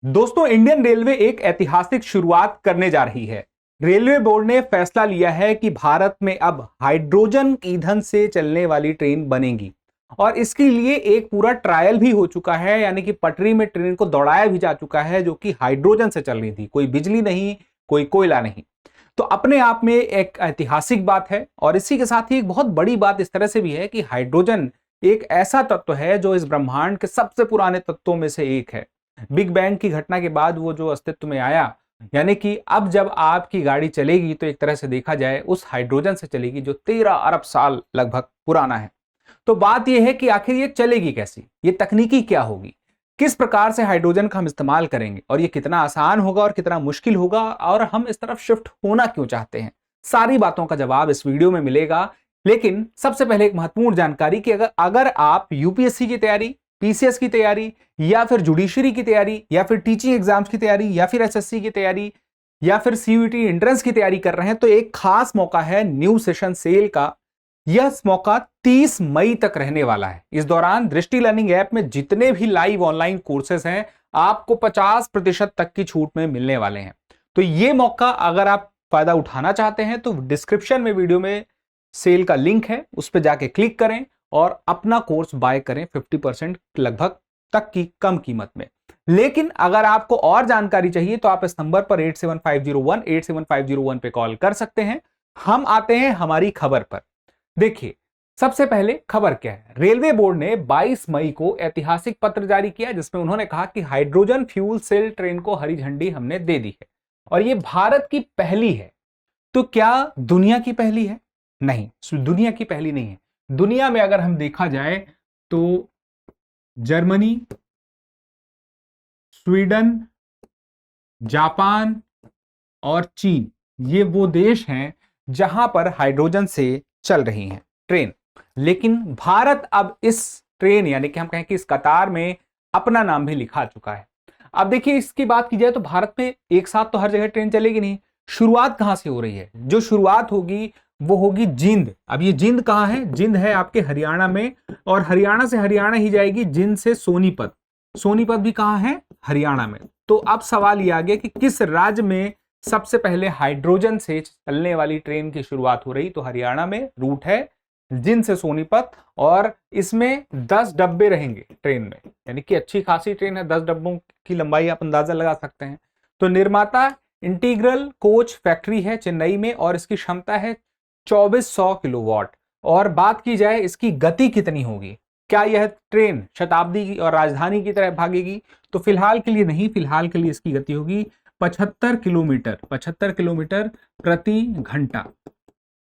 दोस्तों, Indian railway एक ऐतिहासिक शुरुआत करने जा रही है। रेलवे बोर्ड ने फैसला लिया है कि भारत में अब हाइड्रोजन ईंधन से चलने वाली ट्रेन बनेगी और इसके लिए एक पूरा ट्रायल भी हो चुका है, यानी कि पटरी में ट्रेन को दौड़ाया भी जा चुका है, जो कि हाइड्रोजन से चल रही थी। कोई बिजली नहीं, कोई कोयला नहीं। तो अपने आप में एक ऐतिहासिक बात है और इसी के साथ ही एक बहुत बड़ी बात इस तरह से भी है कि हाइड्रोजन एक ऐसा तत्व है जो इस ब्रह्मांड के सबसे पुराने तत्वों में से एक है। बिग बैंग की घटना के बाद वो जो अस्तित्व में आया, यानी कि अब जब आपकी गाड़ी चलेगी तो एक तरह से देखा जाए उस हाइड्रोजन से चलेगी जो 13 अरब साल लगभग पुराना है। तो बात यह है कि आखिर ये चलेगी कैसी, ये तकनीकी क्या होगी, किस प्रकार से हाइड्रोजन का हम इस्तेमाल करेंगे और ये कितना आसान होगा और कितना मुश्किल होगा और हम इस तरफ शिफ्ट होना क्यों चाहते हैं, सारी बातों का जवाब इस वीडियो में मिलेगा। लेकिन सबसे पहले एक महत्वपूर्ण जानकारी कि अगर आप यूपीएससी की तैयारी, पीसीएस की तैयारी या फिर जुडिशरी की तैयारी या फिर टीचिंग एग्जाम्स की तैयारी या फिर एसएससी की तैयारी या फिर सीयूईटी एंट्रेंस की तैयारी कर रहे हैं तो एक खास मौका है न्यू सेशन सेल का। यह मौका 30 मई तक रहने वाला है। इस दौरान दृष्टि लर्निंग ऐप में जितने भी लाइव ऑनलाइन कोर्सेज हैं आपको 50% तक की छूट में मिलने वाले हैं। तो यह मौका अगर आप फायदा उठाना चाहते हैं तो डिस्क्रिप्शन में वीडियो में सेल का लिंक है, उस पर जाके क्लिक करें और अपना कोर्स बाय करें 50% लगभग तक की कम कीमत में। लेकिन अगर आपको और जानकारी चाहिए तो आप इस नंबर पर 8750187501 पे कॉल कर सकते हैं। हम आते हैं हमारी खबर पर। देखिए, सबसे पहले खबर क्या है। रेलवे बोर्ड ने 22 मई को ऐतिहासिक पत्र जारी किया जिसमें उन्होंने कहा कि हाइड्रोजन फ्यूल सेल ट्रेन को हरी झंडी हमने दे दी है और यह भारत की पहली है। तो क्या दुनिया की पहली है? नहीं, दुनिया की पहली नहीं है। दुनिया में अगर हम देखा जाए तो जर्मनी, स्वीडन, जापान और चीन, ये वो देश हैं जहां पर हाइड्रोजन से चल रही हैं ट्रेन। लेकिन भारत अब इस ट्रेन, यानी कि हम कहें कि इस कतार में अपना नाम भी लिखा चुका है। अब देखिए, इसकी बात की जाए तो भारत में एक साथ तो हर जगह ट्रेन चलेगी नहीं। शुरुआत कहां से हो रही है? जो शुरुआत होगी वो होगी जिंद। अब ये जिंद कहां है? जिंद है आपके हरियाणा में और हरियाणा से हरियाणा ही जाएगी जिंद से सोनीपत। सोनीपत भी कहां है? हरियाणा में। तो अब सवाल ये आ गया कि किस राज्य में सबसे पहले हाइड्रोजन से चलने वाली ट्रेन की शुरुआत हो रही? तो हरियाणा में रूट है जिंद से सोनीपत और इसमें 10 डब्बे रहेंगे ट्रेन में, यानी कि अच्छी खासी ट्रेन है। 10 डब्बों की लंबाई आप अंदाजा लगा सकते हैं। तो निर्माता इंटीग्रल कोच फैक्ट्री है चेन्नई में और इसकी क्षमता है 2400 किलोवाट। और बात की जाए इसकी गति कितनी होगी, क्या यह ट्रेन शताब्दी और राजधानी की तरह भागेगी? तो फिलहाल के लिए नहीं, फिलहाल के लिए इसकी गति होगी 75 किलोमीटर प्रति घंटा।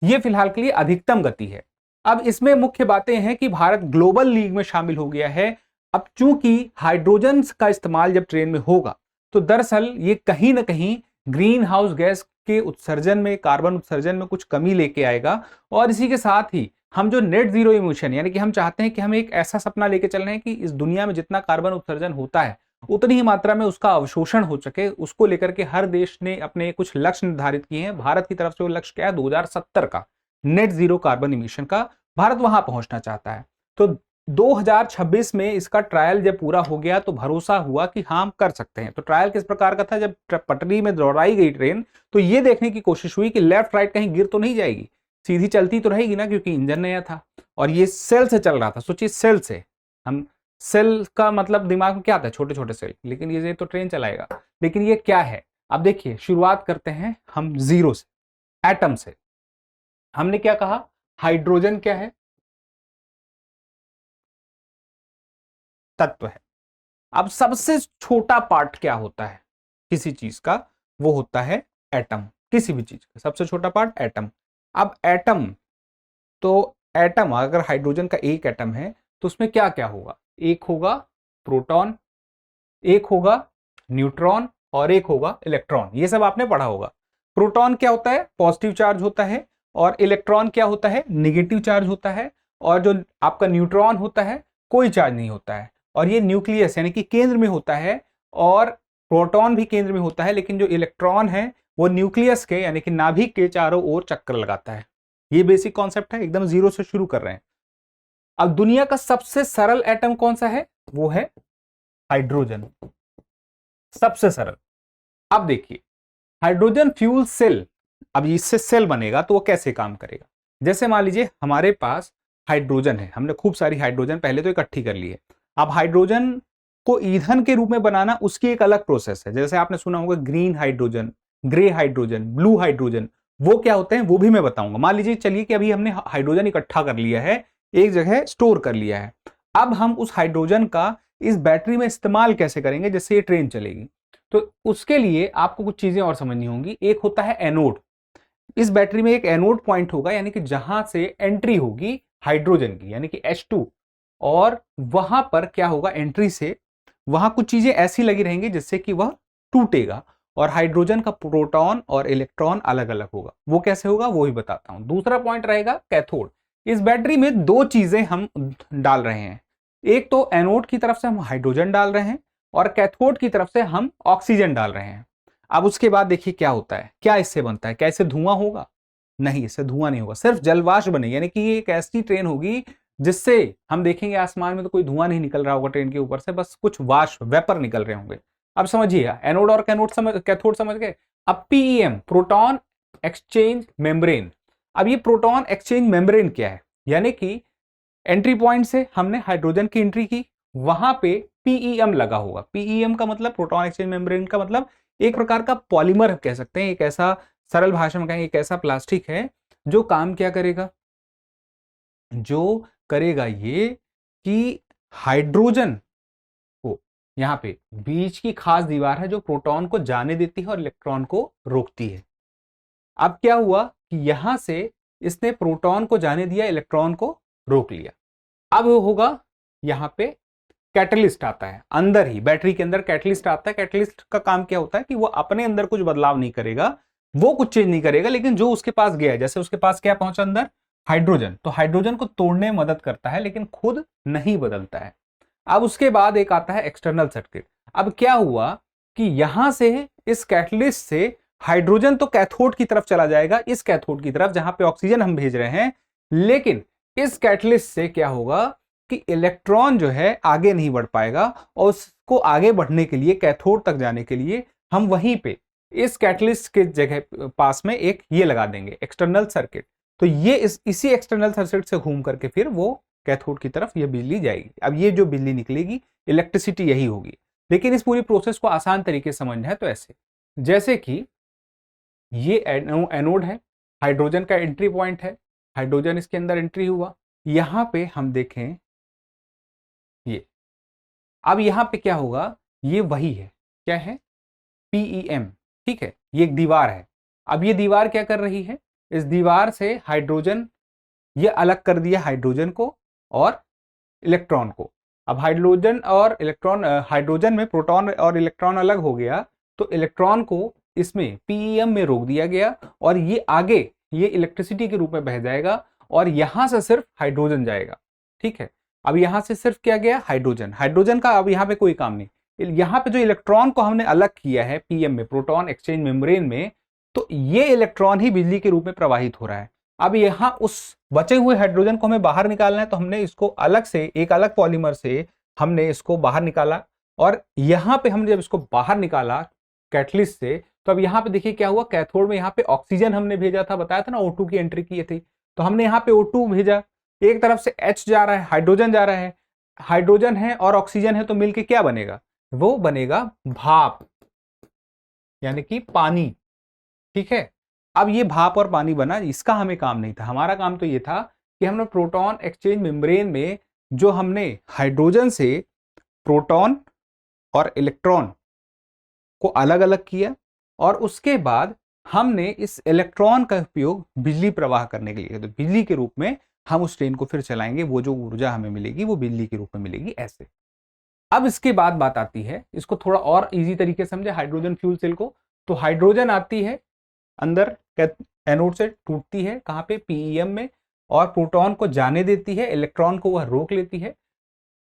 यह फिलहाल के लिए अधिकतम गति है। अब इसमें मुख्य बातें हैं कि भारत ग्लोबल लीग में शामिल हो गया है। अब चूंकि हाइड्रोजन का इस्तेमाल जब ट्रेन में होगा तो दरअसल ये कहीं ना कहीं ग्रीन हाउस गैस के उत्सर्जन में, कार्बन उत्सर्जन में कुछ कमी लेके आएगा। और इसी के साथ ही हम जो नेट जीरो इमिशन, यानी कि हम चाहते हैं कि हम एक ऐसा सपना लेके चल रहे हैं कि इस दुनिया में जितना कार्बन उत्सर्जन होता है उतनी ही मात्रा में उसका अवशोषण हो सके, उसको लेकर के हर देश ने अपने कुछ लक्ष्य निर्धारित किए हैं। भारत की तरफ से वो लक्ष्य क्या है? 2070 का नेट जीरो कार्बन इमिशन का। भारत वहां पहुंचना चाहता है। तो 2026 में इसका ट्रायल जब पूरा हो गया तो भरोसा हुआ कि हाँ, हम कर सकते हैं। तो ट्रायल किस प्रकार का था? जब पटरी में दौड़ाई गई ट्रेन तो ये देखने की कोशिश हुई कि लेफ्ट राइट कहीं गिर तो नहीं जाएगी, सीधी चलती तो रहेगी ना, क्योंकि इंजन नया था और ये सेल से चल रहा था। सोचिए, सेल से, हम सेल का मतलब दिमाग में क्या आता है? छोटे छोटे सेल। लेकिन ये तो ट्रेन चलाएगा। लेकिन ये क्या है? अब देखिए, शुरुआत करते हैं हम जीरो से, एटम से। हमने क्या कहा? हाइड्रोजन क्या है? तत्व है। अब सबसे छोटा पार्ट क्या होता है किसी चीज का? वो होता है एटम। किसी भी चीज का सबसे छोटा पार्ट एटम। अब एटम, तो एटम अगर हाइड्रोजन का एक एटम है तो उसमें क्या क्या होगा? एक होगा प्रोटॉन, एक होगा न्यूट्रॉन और एक होगा इलेक्ट्रॉन। ये सब आपने पढ़ा होगा। प्रोटॉन क्या होता है? पॉजिटिव चार्ज होता है। और इलेक्ट्रॉन क्या होता है? निगेटिव चार्ज होता है। और जो आपका न्यूट्रॉन होता है कोई चार्ज नहीं होता है और ये न्यूक्लियस यानी कि केंद्र में होता है। और प्रोटॉन भी केंद्र में होता है, लेकिन जो इलेक्ट्रॉन है वो न्यूक्लियस के यानी कि नाभिक के चारों ओर चक्कर लगाता है। ये बेसिक कॉन्सेप्ट है, एकदम जीरो से शुरू कर रहे हैं। अब दुनिया का सबसे सरल एटम कौन सा है? वो है हाइड्रोजन। सबसे सरल। अब देखिए हाइड्रोजन फ्यूल सेल, अब इससे सेल बनेगा तो वो कैसे काम करेगा। जैसे मान लीजिए हमारे पास हाइड्रोजन है, हमने खूब सारी हाइड्रोजन पहले तो इकट्ठी कर ली है। अब हाइड्रोजन को ईंधन के रूप में बनाना उसकी एक अलग प्रोसेस है। जैसे आपने सुना होगा green hydrogen, grey hydrogen, blue hydrogen, वो क्या होते हैं वो भी मैं बताऊंगा। मान लीजिए चलिए कि अभी हमने हाइड्रोजन इकट्ठा कर लिया है, एक जगह स्टोर कर लिया है। अब हम उस हाइड्रोजन का इस बैटरी में इस्तेमाल कैसे करेंगे जिससे ये ट्रेन चलेगी। तो उसके लिए आपको कुछ चीजें और समझनी होंगी। एक होता है एनोड, इस बैटरी में एक एनोड पॉइंट होगा, यानी कि जहां से एंट्री होगी हाइड्रोजन की, यानी कि H2, और वहां पर क्या होगा, एंट्री से वहां कुछ चीजें ऐसी लगी रहेंगी जिससे कि वह टूटेगा और हाइड्रोजन का प्रोटॉन और इलेक्ट्रॉन अलग अलग होगा। वो कैसे होगा वो भी बताता हूं। दूसरा पॉइंट रहेगा कैथोड। इस बैटरी में दो चीजें हम डाल रहे हैं, एक तो एनोड की तरफ से हम हाइड्रोजन डाल रहे हैं और कैथोड की तरफ से हम ऑक्सीजन डाल रहे हैं। अब उसके बाद देखिए क्या होता है, क्या इससे बनता है, क्या इससे धुआं होगा? नहीं, इससे धुआं नहीं होगा, सिर्फ जलवाष्प बनेगी। यानी कि ये एक ऐसी ट्रेन होगी जिससे हम देखेंगे आसमान में तो कोई धुआं नहीं निकल रहा होगा ट्रेन के ऊपर से, बस कुछ वाष्प वेपर निकल रहे होंगे। अब समझिए एनोड और कैथोड समझ गए। अब पीईएम, प्रोटॉन एक्सचेंज मेम्ब्रेन। अब ये प्रोटॉन एक्सचेंज मेम्ब्रेन क्या है, यानी कि एंट्री पॉइंट से हमने हाइड्रोजन की एंट्री की, वहां पे पीईएम लगा होगा। पीईएम का मतलब, प्रोटॉन एक्सचेंज मेम्ब्रेन का मतलब, एक प्रकार का पॉलीमर कह सकते हैं, एक ऐसा, सरल भाषा में कहें एक ऐसा प्लास्टिक है जो काम क्या करेगा, जो करेगा ये कि हाइड्रोजन को, यहां पे बीच की खास दीवार है जो प्रोटॉन को जाने देती है और इलेक्ट्रॉन को रोकती है। अब क्या हुआ कि यहां से इसने प्रोटॉन को जाने दिया, इलेक्ट्रॉन को रोक लिया। अब होगा यहां पे कैटलिस्ट आता है, अंदर ही बैटरी के अंदर कैटलिस्ट आता है। कैटलिस्ट का काम क्या होता है कि वो अपने अंदर कुछ बदलाव नहीं करेगा, वो कुछ चेंज नहीं करेगा, लेकिन जो उसके पास गया है, जैसे उसके पास क्या पहुंचा अंदर, हाइड्रोजन, तो हाइड्रोजन को तोड़ने में मदद करता है लेकिन खुद नहीं बदलता है। अब उसके बाद एक आता है एक्सटर्नल सर्किट। अब क्या हुआ कि यहां से इस कैटलिस्ट से हाइड्रोजन तो कैथोड की तरफ चला जाएगा, इस कैथोड की तरफ जहां पे ऑक्सीजन हम भेज रहे हैं, लेकिन इस कैटलिस्ट से क्या होगा कि इलेक्ट्रॉन जो है आगे नहीं बढ़ पाएगा, और उसको आगे बढ़ने के लिए, कैथोड तक जाने के लिए, हम वहीं पे इस कैटलिस्ट के जगह पास में एक ये लगा देंगे एक्सटर्नल सर्किट। तो ये इसी एक्सटर्नल सर्किट से घूम करके फिर वो कैथोड की तरफ ये बिजली जाएगी। अब ये जो बिजली निकलेगी, इलेक्ट्रिसिटी यही होगी। लेकिन इस पूरी प्रोसेस को आसान तरीके से समझना है तो ऐसे, जैसे कि ये एनोड है, हाइड्रोजन का एंट्री पॉइंट है, हाइड्रोजन इसके अंदर एंट्री हुआ, यहां पे हम देखें ये, अब यहां पे क्या होगा, ये वही है, क्या है, पीईएम, ठीक है, ये एक दीवार है। अब ये दीवार क्या कर रही है, इस दीवार से हाइड्रोजन, ये अलग कर दिया हाइड्रोजन को और इलेक्ट्रॉन को। अब हाइड्रोजन और इलेक्ट्रॉन, हाइड्रोजन में प्रोटॉन और इलेक्ट्रॉन अलग हो गया, तो इलेक्ट्रॉन को इसमें पीईएम में रोक दिया गया और ये आगे ये इलेक्ट्रिसिटी के रूप में बह जाएगा और यहां से सिर्फ हाइड्रोजन जाएगा, ठीक है। अब यहां से सिर्फ क्या गया, हाइड्रोजन, हाइड्रोजन का अब यहां पे कोई काम नहीं। यहां पे जो इलेक्ट्रॉन को हमने अलग किया है पीएम में, प्रोटॉन एक्सचेंज मेम्ब्रेन में, तो ये इलेक्ट्रॉन ही बिजली के रूप में प्रवाहित हो रहा है। अब यहां उस बचे हुए हाइड्रोजन को हमें बाहर निकालना है, तो हमने इसको अलग से, एक अलग पॉलीमर से हमने इसको बाहर निकाला, और यहां पे हमने जब इसको बाहर निकाला कैटलिस्ट से, तो अब यहां पे देखिए क्या हुआ, कैथोड में यहां पे ऑक्सीजन हमने भेजा था, बताया था ना O2 की एंट्री की थी, तो हमने यहां पे O2 भेजा, एक तरफ से H जा रहा है, हाइड्रोजन जा रहा है, हाइड्रोजन है और ऑक्सीजन है, तो मिलके क्या बनेगा, वो बनेगा भाप, यानी कि पानी, ठीक है। अब ये भाप और पानी बना, इसका हमें काम नहीं था, हमारा काम तो ये था कि हमने प्रोटॉन एक्सचेंज मेम्ब्रेन में जो हमने हाइड्रोजन से प्रोटॉन और इलेक्ट्रॉन को अलग अलग किया, और उसके बाद हमने इस इलेक्ट्रॉन का उपयोग बिजली प्रवाह करने के लिए, तो बिजली के रूप में हम उस ट्रेन को फिर चलाएंगे, वो जो ऊर्जा हमें मिलेगी वो बिजली के रूप में मिलेगी, ऐसे। अब इसके बाद बात आती है, इसको थोड़ा और इजी तरीके से समझे हाइड्रोजन फ्यूल सेल को। तो हाइड्रोजन आती है अंदर, एनोड से टूटती है कहां पे, पीईएम में, और प्रोटॉन को जाने देती है, इलेक्ट्रॉन को वह रोक लेती है।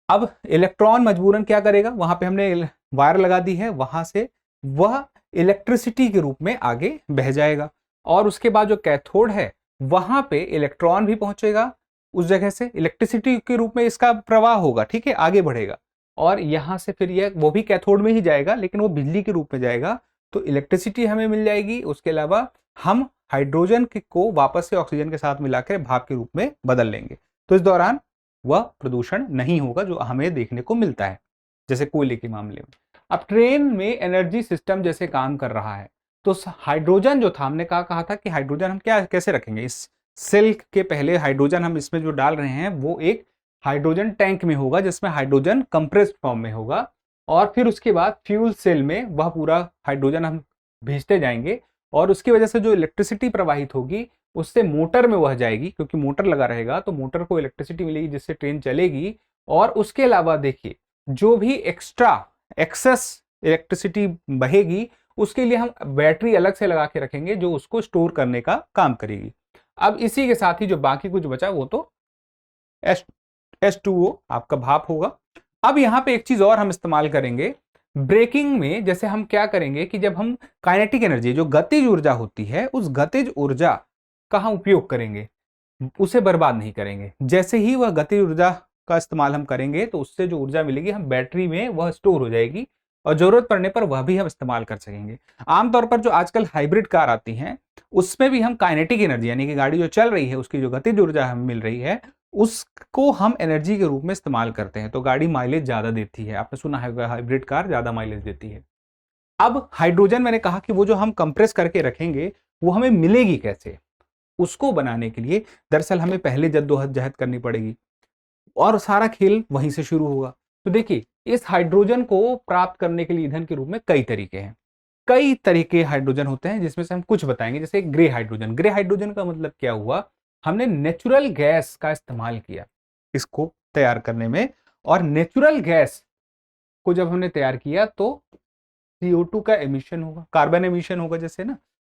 अब इलेक्ट्रॉन मजबूरन क्या करेगा, वहां पे हमने वायर लगा दी है, वहां से वह इलेक्ट्रिसिटी के रूप में आगे बह जाएगा, और उसके बाद जो कैथोड है वहां पे इलेक्ट्रॉन भी पहुंचेगा, उस जगह से इलेक्ट्रिसिटी के रूप में इसका प्रवाह होगा, ठीक है, आगे बढ़ेगा। और यहाँ से फिर यह वो भी कैथोड में ही जाएगा, लेकिन वो बिजली के रूप में जाएगा, तो इलेक्ट्रिसिटी हमें मिल जाएगी। उसके अलावा हम हाइड्रोजन को वापस से ऑक्सीजन के साथ मिलाकर भाप के रूप में बदल लेंगे, तो इस दौरान वह प्रदूषण नहीं होगा जो हमें देखने को मिलता है जैसे कोयले के मामले में। अब ट्रेन में एनर्जी सिस्टम जैसे काम कर रहा है, तो हाइड्रोजन जो था, हमने कहा था कि हाइड्रोजन हम क्या कैसे रखेंगे, इस सेल के पहले हाइड्रोजन हम इसमें जो डाल रहे हैं वो एक हाइड्रोजन टैंक में होगा जिसमें हाइड्रोजन कंप्रेस्ड फॉर्म में होगा, और फिर उसके बाद फ्यूल सेल में वह पूरा हाइड्रोजन हम भेजते जाएंगे, और उसकी वजह से जो इलेक्ट्रिसिटी प्रवाहित होगी उससे मोटर में वह जाएगी, क्योंकि मोटर लगा रहेगा तो मोटर को इलेक्ट्रिसिटी मिलेगी जिससे ट्रेन चलेगी। और उसके अलावा देखिए, जो भी एक्स्ट्रा एक्सेस इलेक्ट्रिसिटी बहेगी उसके लिए हम बैटरी अलग से लगा के रखेंगे जो उसको स्टोर करने का काम करेगी। अब इसी के साथ ही जो बाकी कुछ बचा वो तो H2O आपका भाप होगा। अब यहाँ पे एक चीज और हम इस्तेमाल करेंगे ब्रेकिंग में। जैसे हम क्या करेंगे कि जब हम काइनेटिक एनर्जी, जो गतिज ऊर्जा होती है, उस गतिज ऊर्जा का हम उपयोग करेंगे, उसे बर्बाद नहीं करेंगे। जैसे ही वह गतिज ऊर्जा का इस्तेमाल हम करेंगे तो उससे जो ऊर्जा मिलेगी हम बैटरी में वह स्टोर हो जाएगी, और जरूरत पड़ने पर वह भी हम इस्तेमाल कर सकेंगे। आमतौर पर जो आजकल हाइब्रिड कार आती हैं उसमें भी हम काइनेटिक एनर्जी, यानी कि गाड़ी जो चल रही है उसकी जो गतिज ऊर्जा हमें मिल रही है उसको हम एनर्जी के रूप में इस्तेमाल करते हैं, तो गाड़ी माइलेज ज्यादा देती है। आपने सुना है हाइब्रिड कार ज्यादा माइलेज देती है। अब हाइड्रोजन, मैंने कहा कि वो जो हम कंप्रेस करके रखेंगे वो हमें मिलेगी कैसे, उसको बनाने के लिए दरअसल हमें पहले जद्दोजहद करनी पड़ेगी, और सारा खेल वहीं से शुरू होगा। तो देखिए, इस हाइड्रोजन को प्राप्त करने के लिए ईंधन के रूप में कई तरीके हैं। कई तरीके हाइड्रोजन होते हैं जिसमें से हम कुछ बताएंगे। जैसे ग्रे हाइड्रोजन। ग्रे हाइड्रोजन का मतलब क्या हुआ, हमने नेचुरल गैस का इस्तेमाल किया इसको तैयार करने में, और नेचुरल गैस को जब हमने तैयार किया तो CO2 का एमिशन होगा, कार्बन एमिशन होगा जैसे ना,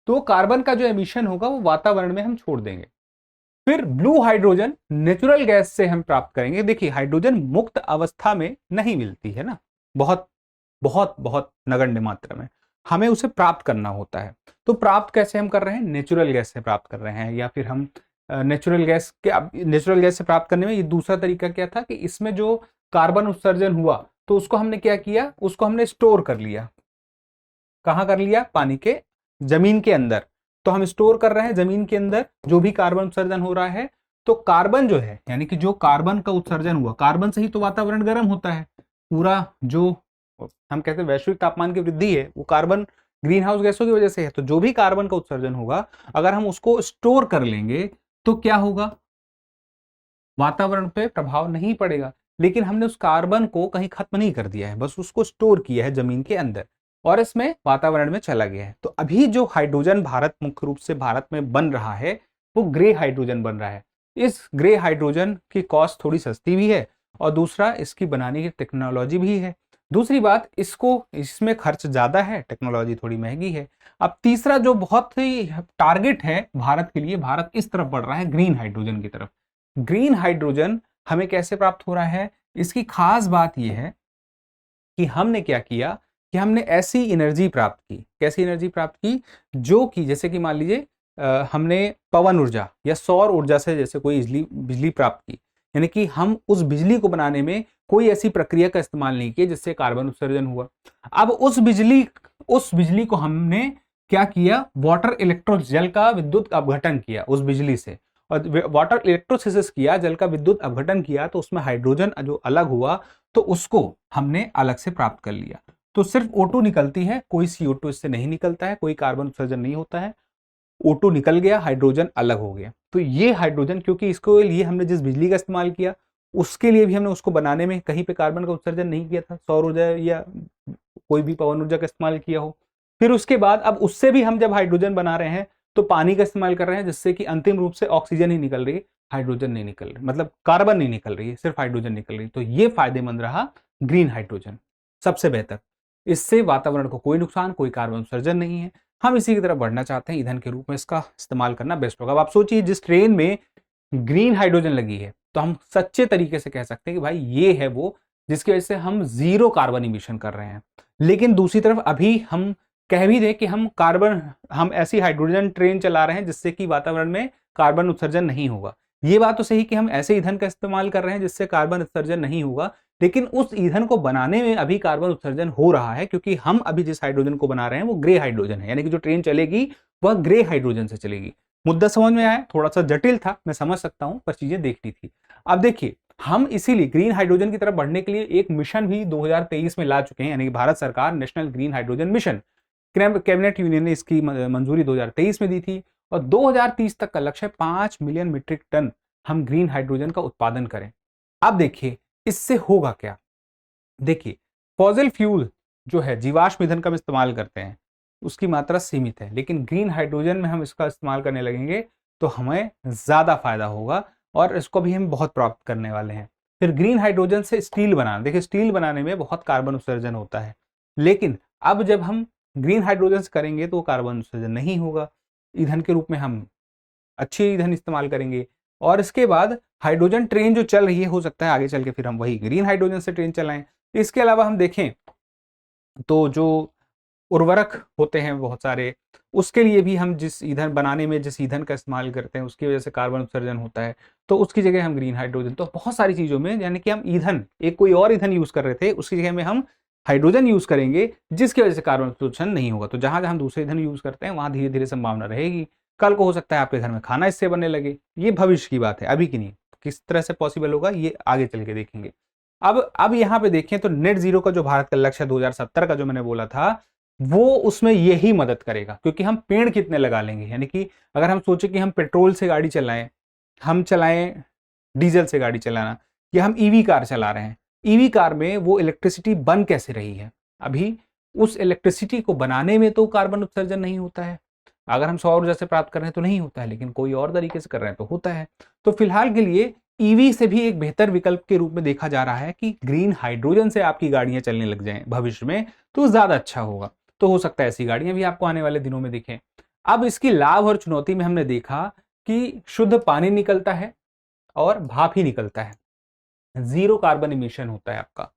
तो कार्बन का जो एमिशन होगा वो वातावरण में हम छोड़ देंगे। फिर ब्लू हाइड्रोजन नेचुरल गैस से हम प्राप्त करेंगे। देखिए, हाइड्रोजन मुक्त अवस्था में नहीं मिलती है ना, बहुत बहुत बहुत नगण्य मात्रा में हमें उसे प्राप्त करना होता है। तो प्राप्त कैसे हम कर रहे हैं, नेचुरल गैस से प्राप्त कर रहे हैं, या फिर हम नेचुरल गैस से प्राप्त करने में ये दूसरा तरीका क्या था कि इसमें जो कार्बन उत्सर्जन हुआ तो उसको हमने क्या किया, उसको हमने स्टोर कर लिया। कहां कर लिया, पानी के जमीन के अंदर। तो हम स्टोर कर रहे हैं जमीन के अंदर जो भी कार्बन उत्सर्जन हो रहा है। तो कार्बन जो है, यानी कि जो कार्बन का उत्सर्जन हुआ, कार्बन से ही तो वातावरण गर्म होता है। पूरा जो हम कहते हैं वैश्विक तापमान की वृद्धि है वो कार्बन ग्रीन हाउस गैसों की वजह से है। तो जो भी कार्बन का उत्सर्जन होगा अगर हम उसको स्टोर कर लेंगे तो क्या होगा, वातावरण पे प्रभाव नहीं पड़ेगा। लेकिन हमने उस कार्बन को कहीं खत्म नहीं कर दिया है, बस उसको स्टोर किया है जमीन के अंदर, और इसमें वातावरण में चला गया है। तो अभी जो हाइड्रोजन भारत मुख्य रूप से भारत में बन रहा है वो ग्रे हाइड्रोजन बन रहा है। इस ग्रे हाइड्रोजन की कॉस्ट थोड़ी सस्ती भी है, और दूसरा इसकी बनाने की टेक्नोलॉजी भी है। दूसरी बात, इसमें खर्च ज्यादा है, टेक्नोलॉजी थोड़ी महंगी है। अब तीसरा जो बहुत ही टारगेट है भारत के लिए, भारत इस तरफ बढ़ रहा है ग्रीन हाइड्रोजन की तरफ। ग्रीन हाइड्रोजन हमें कैसे प्राप्त हो रहा है, इसकी खास बात यह है कि हमने क्या किया कि हमने ऐसी एनर्जी प्राप्त की। कैसी एनर्जी प्राप्त की, जो कि जैसे कि मान लीजिए हमने पवन ऊर्जा या सौर ऊर्जा से जैसे कोई बिजली प्राप्त की, यानी कि हम उस बिजली को बनाने में कोई ऐसी प्रक्रिया का इस्तेमाल नहीं किया जिससे कार्बन उत्सर्जन हुआ। अब उस बिजली को हमने क्या किया, वाटर इलेक्ट्रोस, जल का विद्युत अपघटन किया उस बिजली से, और वाटर इलेक्ट्रोसिस किया, जल का विद्युत अपघटन किया, तो उसमें हाइड्रोजन जो अलग हुआ तो उसको हमने अलग से प्राप्त कर लिया। तो सिर्फ O2 निकलती है, कोई CO2 इससे नहीं निकलता है, कोई कार्बन उत्सर्जन नहीं होता है। O2 निकल गया, हाइड्रोजन अलग हो गया। तो ये हाइड्रोजन, क्योंकि इसको लिए हमने जिस बिजली का इस्तेमाल किया उसके लिए भी हमने उसको बनाने में कहीं पे कार्बन का उत्सर्जन नहीं किया था, सौर ऊर्जा या कोई भी पवन ऊर्जा का इस्तेमाल किया हो। फिर उसके बाद अब उससे भी हम जब हाइड्रोजन बना रहे हैं तो पानी का इस्तेमाल कर रहे हैं, जिससे कि अंतिम रूप से ऑक्सीजन ही निकल रही है, हाइड्रोजन नहीं निकल रही, मतलब कार्बन नहीं निकल रही है, सिर्फ हाइड्रोजन निकल रही है। तो ये फायदेमंद रहा ग्रीन हाइड्रोजन, सबसे बेहतर। इससे वातावरण को कोई नुकसान, कोई कार्बन उत्सर्जन नहीं है। हम इसी की तरफ बढ़ना चाहते हैं, ईंधन के रूप में इसका इस्तेमाल करना बेस्ट होगा। अब आप सोचिए, जिस ट्रेन में ग्रीन हाइड्रोजन लगी है तो हम सच्चे तरीके से कह सकते हैं कि भाई ये है वो जिसकी वजह से हम 0 कार्बन इमिशन कर रहे हैं। लेकिन दूसरी तरफ अभी हम कह भी दें कि हम ऐसी हाइड्रोजन ट्रेन चला रहे हैं जिससे कि वातावरण में कार्बन उत्सर्जन नहीं होगा। ये बात तो सही कि हम ऐसे ईंधन का इस्तेमाल कर रहे हैं जिससे कार्बन उत्सर्जन नहीं होगा, लेकिन उस ईंधन को बनाने में अभी कार्बन उत्सर्जन हो रहा है, क्योंकि हम अभी जिस हाइड्रोजन को बना रहे हैं वो ग्रे हाइड्रोजन है, यानी कि जो ट्रेन चलेगी वह ग्रे हाइड्रोजन से चलेगी। मुद्दा समझ में आया? थोड़ा सा जटिल था, मैं समझ सकता हूं, पर चीजें देखनी थी। अब देखिए, हम इसीलिए ग्रीन हाइड्रोजन की तरफ बढ़ने के लिए एक मिशन भी 2023 में ला चुके हैं, यानी कि भारत सरकार national green hydrogen mission, cabinet union ने इसकी मंजूरी 2023 में दी थी, और 2030 तक का लक्ष्य है 5 मिलियन मीट्रिक टन हम ग्रीन हाइड्रोजन का उत्पादन करें। अब देखिए इससे होगा क्या। देखिए, फॉसिल फ्यूल जो है, जीवाश्म ईंधन का हम इस्तेमाल करते हैं, उसकी मात्रा सीमित है, लेकिन ग्रीन हाइड्रोजन में हम इसका इस्तेमाल करने लगेंगे तो हमें ज्यादा फायदा होगा, और इसको भी हम बहुत प्राप्त करने वाले हैं। फिर ग्रीन हाइड्रोजन से स्टील बनाना, देखिए स्टील बनाने में बहुत कार्बन उत्सर्जन होता है, लेकिन अब जब हम ग्रीन हाइड्रोजन से करेंगे तो कार्बन उत्सर्जन नहीं होगा, ईंधन के रूप में हम अच्छे ईंधन इस्तेमाल करेंगे। और इसके बाद हाइड्रोजन ट्रेन जो चल रही है, हो सकता है आगे चल के फिर हम वही ग्रीन हाइड्रोजन से ट्रेन चलाएं। इसके अलावा हम देखें तो जो उर्वरक होते हैं बहुत सारे, उसके लिए भी हम जिस ईंधन बनाने में जिस ईंधन का इस्तेमाल करते हैं उसकी वजह से कार्बन उत्सर्जन होता है, तो उसकी जगह हम ग्रीन हाइड्रोजन, तो बहुत सारी चीजों में, यानी कि हम ईंधन एक कोई और ईंधन यूज कर रहे थे उसकी जगह में हम हाइड्रोजन यूज करेंगे, जिसकी वजह से कार्बन उत्सर्जन नहीं होगा। तो जहां जहां हम दूसरे ईंधन यूज करते हैं वहां धीरे धीरे संभावना रहेगी, कल को हो सकता है आपके घर में खाना इससे बनने लगे। ये भविष्य की बात है, अभी की नहीं। किस तरह से पॉसिबल होगा ये आगे चल के देखेंगे। अब यहाँ पे देखें तो नेट जीरो का जो भारत का लक्ष्य है 2070 का जो मैंने बोला था, वो उसमें यही मदद करेगा, क्योंकि हम पेड़ कितने लगा लेंगे। यानी कि अगर हम सोचे कि हम पेट्रोल से गाड़ी चलाएं, हम चलाएं डीजल से गाड़ी चलाना, या हम ईवी कार चला रहे हैं, ईवी कार में वो इलेक्ट्रिसिटी बन कैसे रही है, अभी उस इलेक्ट्रिसिटी को बनाने में तो कार्बन उत्सर्जन नहीं होता है। अगर हम सौर ऊर्जा से प्राप्त कर रहे हैं तो नहीं होता है, लेकिन कोई और तरीके से कर रहे हैं तो होता है। तो फिलहाल के लिए ईवी से भी एक बेहतर विकल्प के रूप में देखा जा रहा है कि ग्रीन हाइड्रोजन से आपकी गाड़ियां चलने लग जाएं भविष्य में, तो ज्यादा अच्छा होगा। तो हो सकता है ऐसी गाड़ियां भी आपको आने वाले दिनों में दिखें। अब इसकी लाभ और चुनौती में हमने देखा कि शुद्ध पानी निकलता है और भाप ही निकलता है, जीरो कार्बन इमिशन होता है आपका।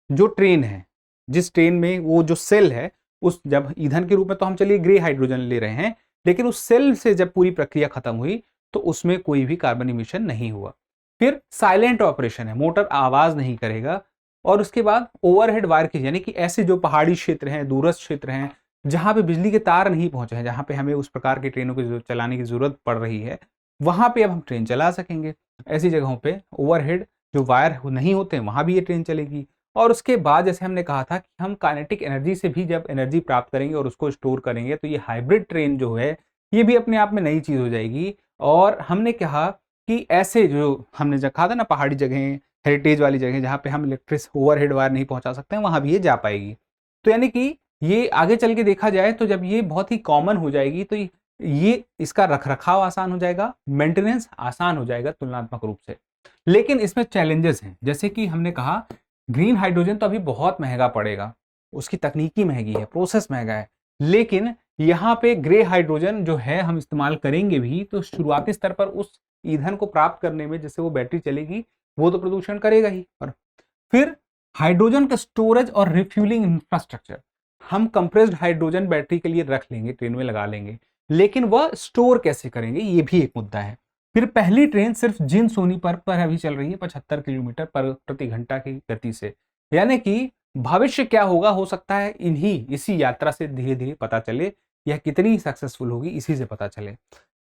जो ट्रेन है, जिस ट्रेन में वो जो सेल है, उस जब ईंधन के रूप में तो हम चलिए ग्रे हाइड्रोजन ले रहे हैं, लेकिन उस सेल से जब पूरी प्रक्रिया खत्म हुई तो उसमें कोई भी कार्बन इमिशन नहीं हुआ। फिर साइलेंट ऑपरेशन है, मोटर आवाज नहीं करेगा। और उसके बाद ओवरहेड वायर की, यानी कि ऐसे जो पहाड़ी क्षेत्र हैं, दूरस्थ क्षेत्र हैं, जहां पे बिजली के तार नहीं पहुंचे हैं, जहां पे हमें उस प्रकार की ट्रेनों को चलाने की जरूरत पड़ रही है, वहां पे अब हम ट्रेन चला सकेंगे। ऐसी जगहों पे ओवरहेड जो वायर नहीं होते हैं वहां भी ये ट्रेन चलेगी। और उसके बाद जैसे हमने कहा था कि हम काइनेटिक एनर्जी से भी जब एनर्जी प्राप्त करेंगे और उसको स्टोर करेंगे, तो ये हाइब्रिड ट्रेन जो है ये भी अपने आप में नई चीज हो जाएगी। और हमने कहा कि ऐसे जो हमने जब कहा था ना, पहाड़ी जगह, हेरिटेज वाली जगह जहाँ पे हम इलेक्ट्रिक ओवरहेड वायर नहीं पहुंचा सकते हैं, वहां भी ये जा पाएगी। तो यानी कि ये आगे चल के देखा जाए तो जब ये बहुत ही कॉमन हो जाएगी तो ये इसका रखरखाव आसान हो जाएगा, मेंटेनेंस आसान हो जाएगा तुलनात्मक रूप से। लेकिन इसमें चैलेंजेस हैं, जैसे कि हमने कहा ग्रीन हाइड्रोजन तो अभी बहुत महंगा पड़ेगा, उसकी तकनीकी महंगी है, प्रोसेस महंगा है। लेकिन यहाँ पे ग्रे हाइड्रोजन जो है हम इस्तेमाल करेंगे भी तो शुरुआती स्तर पर उस ईंधन को प्राप्त करने में, जिससे वो बैटरी चलेगी, वो तो प्रदूषण करेगा ही। और फिर हाइड्रोजन का स्टोरेज और रिफ्यूलिंग इंफ्रास्ट्रक्चर, हम कंप्रेस्ड हाइड्रोजन बैटरी के लिए रख लेंगे, ट्रेन में लगा लेंगे, लेकिन वह स्टोर कैसे करेंगे ये भी एक मुद्दा है। फिर पहली ट्रेन सिर्फ जिन सोनीपत पर अभी चल रही है 75 किलोमीटर पर प्रति घंटा की गति से, यानी कि भविष्य क्या होगा, हो सकता है इसी यात्रा से धीरे धीरे पता चले, यह कितनी सक्सेसफुल होगी इसी से पता चले।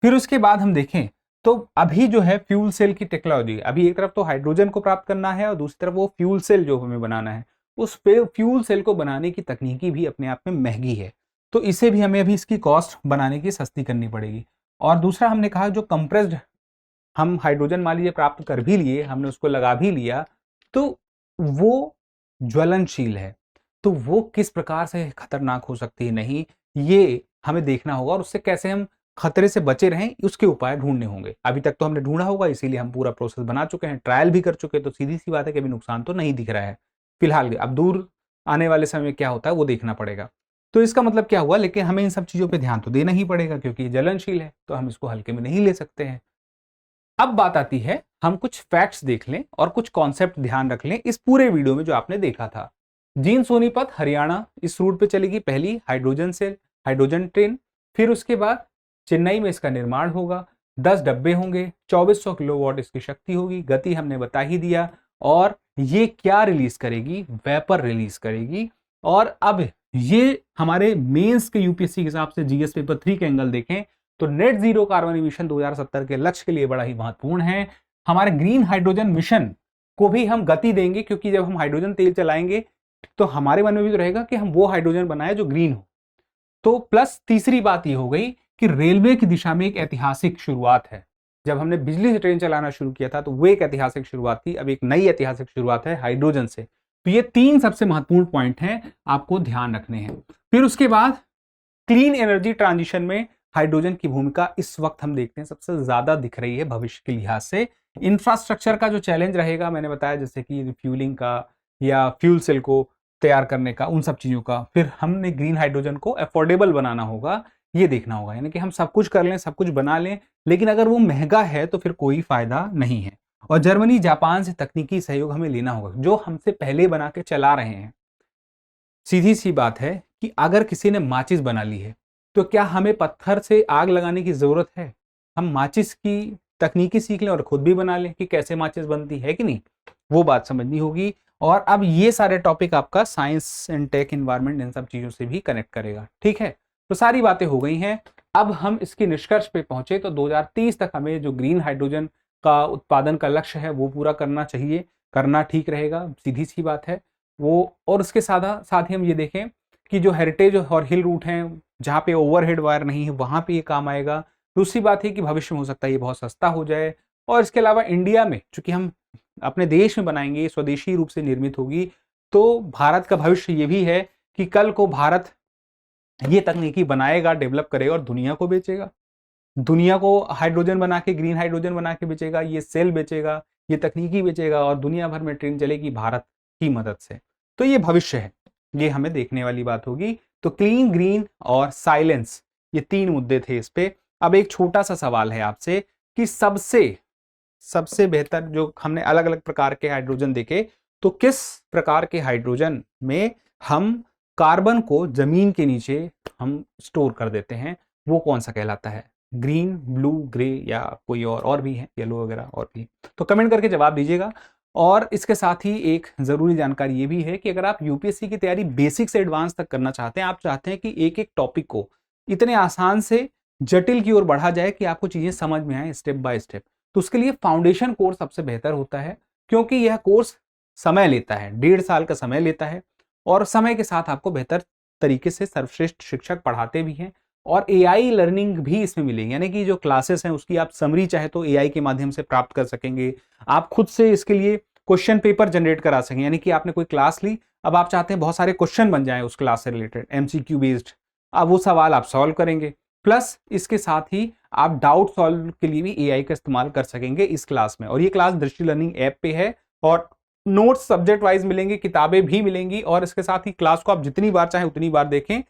फिर उसके बाद हम देखें तो अभी जो है फ्यूल सेल की टेक्नोलॉजी, अभी एक तरफ तो हाइड्रोजन को प्राप्त करना है और दूसरी तरफ वो फ्यूल सेल जो हमें बनाना है, उस फ्यूल सेल को बनाने की तकनीकी भी अपने आप में महंगी है, तो इसे भी हमें अभी इसकी कॉस्ट बनाने की सस्ती करनी पड़ेगी। और दूसरा हमने कहा जो कंप्रेस्ड हम हाइड्रोजन मान लीजिए प्राप्त कर भी लिए, हमने उसको लगा भी लिया, तो वो ज्वलनशील है, तो वो किस प्रकार से खतरनाक हो सकती है, नहीं ये हमें देखना होगा, और उससे कैसे हम खतरे से बचे रहें उसके उपाय ढूंढने होंगे। अभी तक तो हमने ढूंढा होगा, इसीलिए हम पूरा प्रोसेस बना चुके हैं, ट्रायल भी कर चुके हैं, तो सीधी सी बात है कि अभी नुकसान तो नहीं दिख रहा है फिलहाल। अब दूर आने वाले समय में क्या होता है वो देखना पड़ेगा। तो इसका मतलब क्या हुआ, लेकिन हमें इन सब चीजों पे ध्यान तो देना ही पड़ेगा, क्योंकि ये ज्वलनशील है तो हम इसको हल्के में नहीं ले सकते हैं। अब बात आती है, हम कुछ फैक्ट्स देख लें और कुछ कॉन्सेप्ट ध्यान रख लें इस पूरे वीडियो में जो आपने देखा था। जींद सोनीपत हरियाणा, इस रूट पे चलेगी पहली हाइड्रोजन ट्रेन। फिर उसके बाद चेन्नई में इसका निर्माण होगा, 10 डब्बे होंगे, 2400 किलोवाट इसकी शक्ति होगी, गति हमने बता ही दिया, और ये क्या रिलीज करेगी? वेपर रिलीज करेगी। और अब ये हमारे मेंस के यूपीएससी के हिसाब से जीएस पेपर 3 के एंगल देखें तो नेट जीरो कार्बन इमिशन 2070 के लक्ष्य के लिए बड़ा ही महत्वपूर्ण है। हमारे ग्रीन हाइड्रोजन मिशन को भी हम गति देंगे, क्योंकि जब हम हाइड्रोजन तेल चलाएंगे तो हमारे मन में भी तो रहेगा कि हम वो हाइड्रोजन बनाए जो ग्रीन हो। तो प्लस तीसरी बात ये हो गई कि रेलवे की दिशा में एक ऐतिहासिक शुरुआत है। जब हमने बिजली से ट्रेन चलाना शुरू किया था तो वो एक ऐतिहासिक शुरुआत थी, अब एक नई ऐतिहासिक शुरुआत है हाइड्रोजन से। तो ये 3 सबसे महत्वपूर्ण पॉइंट हैं, आपको ध्यान रखने हैं। फिर उसके बाद क्लीन एनर्जी ट्रांजिशन में हाइड्रोजन की भूमिका इस वक्त हम देखते हैं सबसे ज्यादा दिख रही है भविष्य के लिहाज से। इंफ्रास्ट्रक्चर का जो चैलेंज रहेगा, मैंने बताया जैसे कि रिफ्यूलिंग का या फ्यूल सेल को तैयार करने का, उन सब चीजों का। फिर हमने ग्रीन हाइड्रोजन को अफोर्डेबल बनाना होगा, ये देखना होगा। यानी कि हम सब कुछ कर लें, सब कुछ बना लें, लेकिन अगर वो महंगा है तो फिर कोई फायदा नहीं है। और जर्मनी जापान से तकनीकी सहयोग हमें लेना होगा, जो हमसे पहले बना के चला रहे हैं। सीधी सी बात है कि अगर किसी ने माचिस बना ली है तो क्या हमें पत्थर से आग लगाने की जरूरत है? हम माचिस की तकनीकी सीख लें और खुद भी बना लें कि कैसे माचिस बनती है कि नहीं, वो बात समझनी होगी। और अब ये सारे टॉपिक आपका साइंस एंड टेक, एनवायरनमेंट, इन सब चीजों से भी कनेक्ट करेगा। ठीक है, तो सारी बातें हो गई हैं। अब हम इसके निष्कर्ष पे पहुंचे तो 2030 तक हमें जो ग्रीन हाइड्रोजन का उत्पादन का लक्ष्य है वो पूरा करना चाहिए, करना ठीक रहेगा, सीधी सी बात है वो। और उसके साथ ही हम ये देखें कि जो हेरिटेज और हिल रूट हैं जहाँ पे ओवरहेड वायर नहीं है वहाँ पे ये काम आएगा। दूसरी बात है कि भविष्य में हो सकता है ये बहुत सस्ता हो जाए। और इसके अलावा इंडिया में चूंकि हम अपने देश में बनाएंगे, स्वदेशी रूप से निर्मित होगी, तो भारत का भविष्य ये भी है कि कल को भारत ये तकनीकी बनाएगा, डेवलप करेगा और दुनिया को बेचेगा। दुनिया को हाइड्रोजन बना के, ग्रीन हाइड्रोजन बना के बेचेगा, ये सेल बेचेगा, ये तकनीकी बेचेगा और दुनिया भर में ट्रेन चलेगी भारत की मदद से। तो ये भविष्य है, ये हमें देखने वाली बात होगी। तो क्लीन, ग्रीन और साइलेंस, ये 3 मुद्दे थे इस पे। अब एक छोटा सा सवाल है आपसे कि सबसे बेहतर, जो हमने अलग अलग प्रकार के हाइड्रोजन देखे, तो किस प्रकार के हाइड्रोजन में हम कार्बन को जमीन के नीचे हम स्टोर कर देते हैं, वो कौन सा कहलाता है? ग्रीन, ब्लू, ग्रे या कोई और भी है, येलो वगैरह और भी? तो कमेंट करके जवाब दीजिएगा। और इसके साथ ही एक जरूरी जानकारी ये भी है कि अगर आप यूपीएससी की तैयारी बेसिक से एडवांस तक करना चाहते हैं, आप चाहते हैं कि एक एक टॉपिक को इतने आसान से जटिल की ओर बढ़ा जाए कि आपको चीजें समझ में आए स्टेप बाय स्टेप, तो उसके लिए फाउंडेशन कोर्स सबसे बेहतर होता है। क्योंकि यह कोर्स समय लेता है, 1.5 साल का समय लेता है और समय के साथ आपको बेहतर तरीके से सर्वश्रेष्ठ शिक्षक पढ़ाते भी हैं। और एआई लर्निंग भी इसमें मिलेगी, यानी कि जो क्लासेस हैं उसकी आप समरी चाहे तो एआई के माध्यम से प्राप्त कर सकेंगे। आप खुद से इसके लिए क्वेश्चन पेपर जनरेट करा सकेंगे, यानी कि आपने कोई क्लास ली, अब आप चाहते हैं बहुत सारे क्वेश्चन बन जाएं उस क्लास से रिलेटेड, एमसीक्यू बेस्ड, अब वो सवाल आप सॉल्व करेंगे। प्लस इसके साथ ही आप डाउट सॉल्व के लिए भी एआई का इस्तेमाल कर सकेंगे इस क्लास में। और ये क्लास दृष्टि लर्निंग ऐप पे है और नोट्स सब्जेक्ट वाइज मिलेंगे, किताबें भी मिलेंगी और इसके साथ ही क्लास को आप जितनी बार चाहें उतनी बार देखें।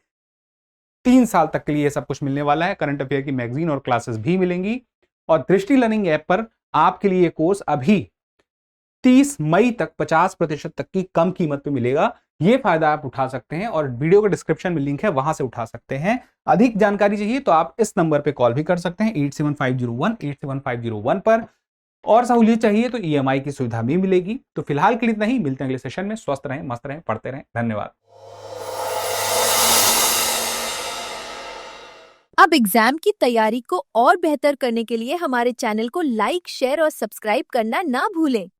3 साल तक के लिए सब कुछ मिलने वाला है। करंट अफेयर की मैगजीन और क्लासेस भी मिलेंगी। और दृष्टि लर्निंग ऐप पर आपके लिए कोर्स अभी 30 मई तक 50% तक की कम कीमत पे मिलेगा। ये फायदा आप उठा सकते हैं और वीडियो के डिस्क्रिप्शन में लिंक है, वहां से उठा सकते हैं। अधिक जानकारी चाहिए तो आप इस नंबर पे कॉल भी कर सकते हैं 8750187501 पर। और सहूलियत चाहिए तो ईएमआई की सुविधा भी मिलेगी। तो फिलहाल के लिए इतना ही, मिलते हैं अगले सेशन में। स्वस्थ रहें, मस्त रहें, पढ़ते रहें। धन्यवाद। अब एग्जाम की तैयारी को और बेहतर करने के लिए हमारे चैनल को लाइक, शेयर और सब्सक्राइब करना ना भूलें।